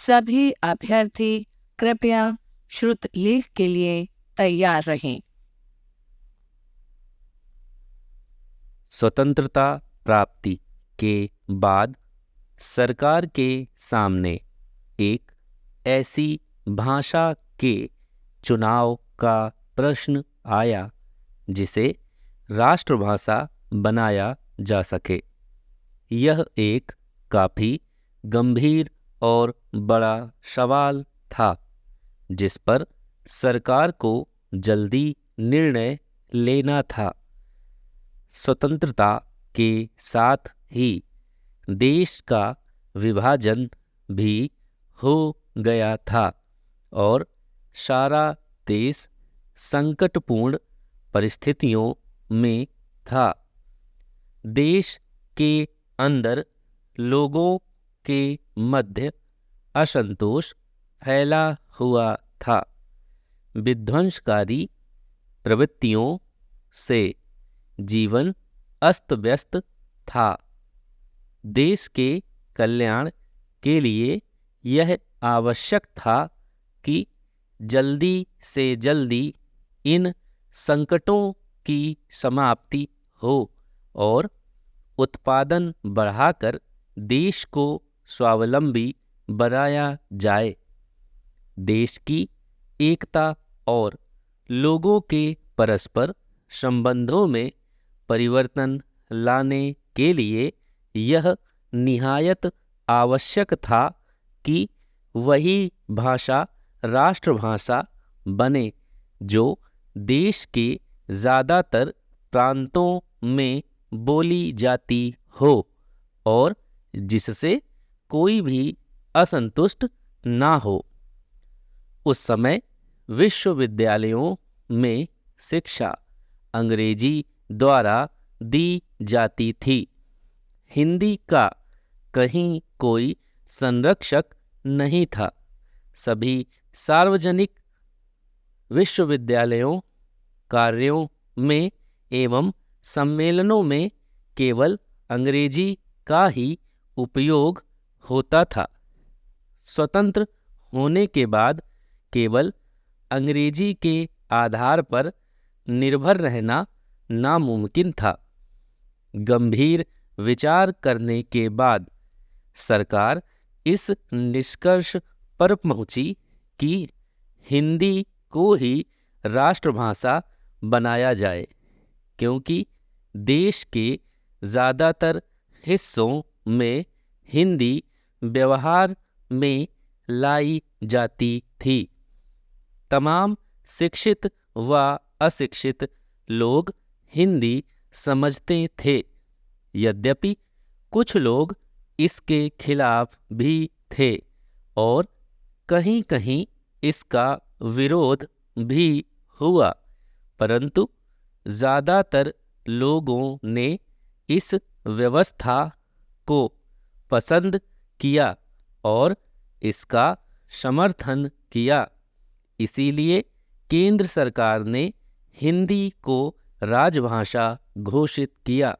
सभी अभ्यर्थी कृपया श्रुत लेख के लिए तैयार रहें। स्वतंत्रता प्राप्ति के बाद सरकार के सामने एक ऐसी भाषा के चुनाव का प्रश्न आया जिसे राष्ट्रभाषा बनाया जा सके। यह एक काफ़ी गंभीर और बड़ा सवाल था जिस पर सरकार को जल्दी निर्णय लेना था। स्वतंत्रता के साथ ही देश का विभाजन भी हो गया था और सारा देश संकटपूर्ण परिस्थितियों में था। देश के अंदर लोगों के मध्य असंतोष फैला हुआ था। विध्वंसकारी प्रवृत्तियों से जीवन अस्त व्यस्त था। देश के कल्याण के लिए यह आवश्यक था कि जल्दी से जल्दी इन संकटों की समाप्ति हो और उत्पादन बढ़ाकर देश को स्वावलंबी बनाया जाए। देश की एकता और लोगों के परस्पर संबंधों में परिवर्तन लाने के लिए यह निहायत आवश्यक था कि वही भाषा राष्ट्रभाषा बने जो देश के ज़्यादातर प्रांतों में बोली जाती हो और जिससे कोई भी असंतुष्ट ना हो। उस समय विश्वविद्यालयों में शिक्षा अंग्रेजी द्वारा दी जाती थी। हिंदी का कहीं कोई संरक्षक नहीं था। सभी सार्वजनिक विश्वविद्यालयों, कार्यों में एवं सम्मेलनों में केवल अंग्रेजी का ही उपयोग होता था। स्वतंत्र होने के बाद केवल अंग्रेजी के आधार पर निर्भर रहना नामुमकिन था। गंभीर विचार करने के बाद सरकार इस निष्कर्ष पर पहुंची कि हिंदी को ही राष्ट्रभाषा बनाया जाए, क्योंकि देश के ज़्यादातर हिस्सों में हिंदी व्यवहार में लाई जाती थी। तमाम शिक्षित व अशिक्षित लोग हिंदी समझते थे। यद्यपि कुछ लोग इसके खिलाफ भी थे और कहीं-कहीं इसका विरोध भी हुआ, परंतु ज़्यादातर लोगों ने इस व्यवस्था को पसंद किया और इसका समर्थन किया। इसीलिए केंद्र सरकार ने हिंदी को राजभाषा घोषित किया।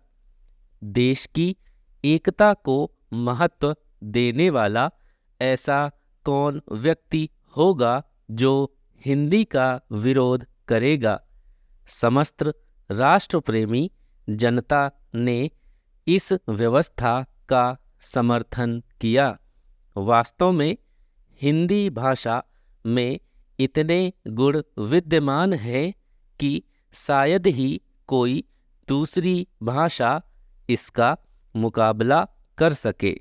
देश की एकता को महत्व देने वाला ऐसा कौन व्यक्ति होगा जो हिंदी का विरोध करेगा? समस्त राष्ट्रप्रेमी जनता ने इस व्यवस्था का समर्थन किया। वास्तव में हिंदी भाषा में इतने गुण विद्यमान हैं कि शायद ही कोई दूसरी भाषा इसका मुकाबला कर सके।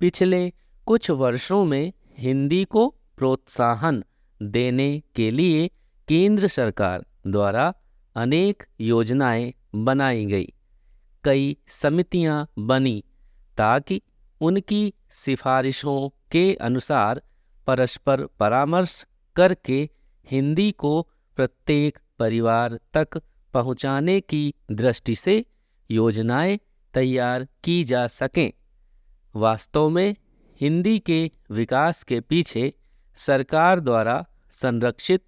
पिछले कुछ वर्षों में हिंदी को प्रोत्साहन देने के लिए केंद्र सरकार द्वारा अनेक योजनाएं बनाई गई। कई समितियां बनी ताकि उनकी सिफारिशों के अनुसार परस्पर परामर्श करके हिंदी को प्रत्येक परिवार तक पहुंचाने की दृष्टि से योजनाएं तैयार की जा सकें। वास्तव में हिंदी के विकास के पीछे सरकार द्वारा संरक्षित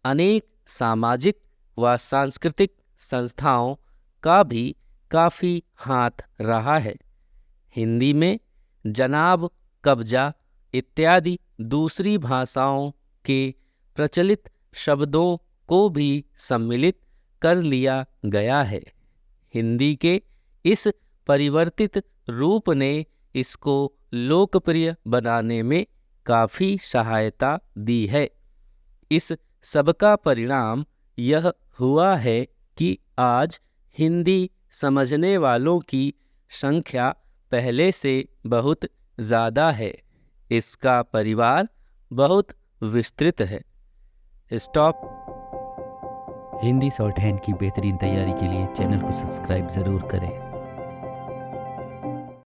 अनेक सामाजिक व सांस्कृतिक संस्थाओं का भी काफ़ी हाथ रहा है। हिंदी में जनाब कब्जा इत्यादि दूसरी भाषाओं के प्रचलित शब्दों को भी सम्मिलित कर लिया गया है। हिंदी के इस परिवर्तित रूप ने इसको लोकप्रिय बनाने में काफ़ी सहायता दी है। इस सबका परिणाम यह हुआ है कि आज हिंदी समझने वालों की संख्या पहले से बहुत ज़्यादा है। इसका परिवार बहुत विस्तृत है। स्टॉप। हिंदी शॉर्ट हैंड की बेहतरीन तैयारी के लिए चैनल को सब्सक्राइब ज़रूर करें।